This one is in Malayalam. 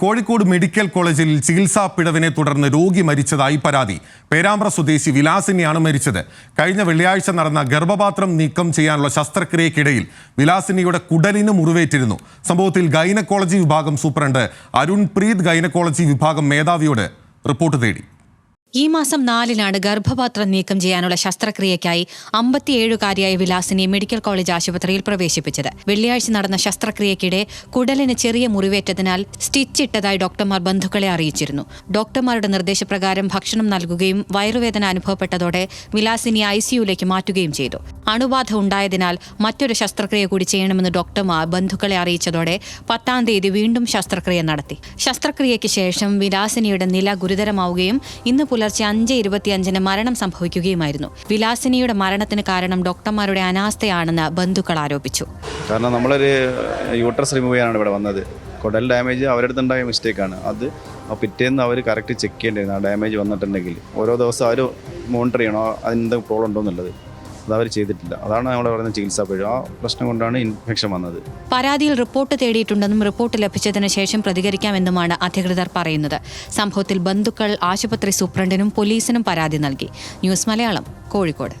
കോഴിക്കോട് മെഡിക്കൽ കോളേജിൽ ചികിത്സാ പിഴവിനെ തുടർന്ന് രോഗി മരിച്ചതായി പരാതി. പേരാമ്പ്ര സ്വദേശി വിലാസിനിയാണ് മരിച്ചത്. കഴിഞ്ഞ വെള്ളിയാഴ്ച നടന്ന ഗർഭപാത്രം നീക്കം ചെയ്യാനുള്ള ശസ്ത്രക്രിയക്കിടയിൽ വിലാസിനിയുടെ കുടലിന് മുറിവേറ്റിരുന്നു. സംഭവത്തിൽ ഗൈനക്കോളജി വിഭാഗം സൂപ്രണ്ട് അരുൺ പ്രീത് ഗൈനക്കോളജി വിഭാഗം മേധാവിയോട് റിപ്പോർട്ട് തേടി. ഈ മാസം 4-നാണ് ഗർഭപാത്രം നീക്കം ചെയ്യാനുള്ള ശസ്ത്രക്രിയയ്ക്കായി 57-കാരിയായ വിലാസിനെ മെഡിക്കൽ കോളേജ് ആശുപത്രിയിൽ പ്രവേശിപ്പിച്ചത്. വെള്ളിയാഴ്ച നടന്ന ശസ്ത്രക്രിയയ്ക്കിടെ കുടലിന് ചെറിയ മുറിവേറ്റതിനാൽ സ്റ്റിച്ച് ഇട്ടതായി ഡോക്ടർമാർ ബന്ധുക്കളെ അറിയിച്ചിരുന്നു. ഡോക്ടർമാരുടെ നിർദ്ദേശപ്രകാരം ഭക്ഷണം നൽകുകയും വയറുവേദന അനുഭവപ്പെട്ടതോടെ വിലാസിനെ ICUയിലേക്ക് മാറ്റുകയും ചെയ്തു. അണുബാധ ഉണ്ടായതിനാൽ മറ്റൊരു ശസ്ത്രക്രിയ കൂടി ചെയ്യണമെന്ന് ഡോക്ടർമാർ ബന്ധുക്കളെ അറിയിച്ചതോടെ 10-ാം തീയതി വീണ്ടും ശസ്ത്രക്രിയ നടത്തി. ശസ്ത്രക്രിയയ്ക്ക് ശേഷം വിലാസിനിയുടെ നില ഗുരുതരമാവുകയും ഇന്ന് പുലർച്ചെ 5:25 മരണം സംഭവിക്കുകയുമായിരുന്നു. വിലാസിനിയുടെ മരണത്തിന് കാരണം ഡോക്ടർമാരുടെ അനാസ്ഥയാണെന്ന് ബന്ധുക്കൾ ആരോപിച്ചു. കാരണം നമ്മളൊരു യൂട്രസ് റിമൂവ് ചെയ്യാനാണ് ഇവിടെ വന്നത്. കുടൽ ഡാമേജ് അവരുടെ അടുത്തുണ്ടായ മിസ്റ്റേക്കാണ്. അത് പിറ്റേന്ന് അവർ കറക്റ്റ് ചെക്ക് ചെയ്യേണ്ടിയിരുന്നു. ആ ഡാമേജ് വന്നിട്ടുണ്ടെങ്കിൽ ഓരോ ദിവസം അവർ മോണിറ്റർ ചെയ്യണോ അതിനെന്തെങ്കിലും പ്രോബ്ലം ഉണ്ടോ എന്നുള്ളത്. അതവർ ചെയ്തിട്ടില്ല. അതാണ് നമ്മൾ പറയുന്ന ചികിത്സാ പിഴ. ആ പ്രശ്നം കൊണ്ടാണ് ഇൻഫെക്ഷൻ വന്നത്. പരാതിയിൽ റിപ്പോർട്ട് തേടിയിട്ടുണ്ടെന്നും റിപ്പോർട്ട് ലഭിച്ചതിന് ശേഷം പ്രതികരിക്കാമെന്നുമാണ് അധികൃതർ പറയുന്നത്. സംഭവത്തിൽ ബന്ധുക്കൾ ആശുപത്രി സൂപ്രണ്ടിനും പോലീസിനും പരാതി നൽകി. ന്യൂസ് മലയാളം, കോഴിക്കോട്.